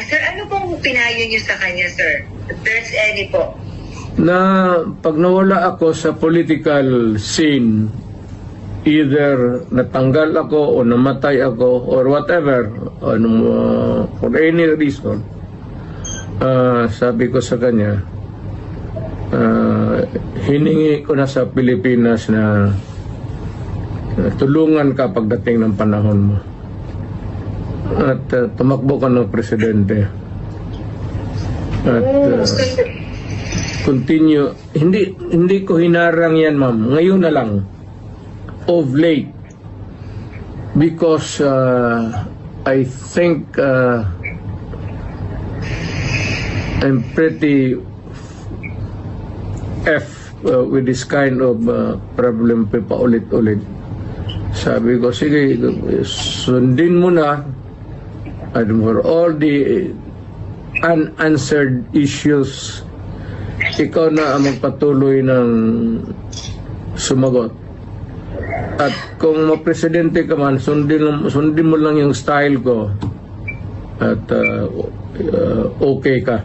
Sir, ano pong pinayo niyo sa kanya, sir? If there's any po. Na pag nawala ako sa political scene, either natanggal ako o namatay ako or whatever, for any reason, sabi ko sa kanya, hiningi ko na sa Pilipinas na tulungan ka pagdating ng panahon mo. At tumakbo ka ng presidente. At continue. Hindi ko hinarang yan, ma'am. Ngayon na lang. Of late. Because I think I'm pretty with this kind of problem paulit-ulit. Sabi ko, sige, sundin mo na. And for all the unanswered issues, ikaw na ang magpatuloy ng sumagot. At kung mapresidente ka man, sundin mo lang yung style ko at okay ka.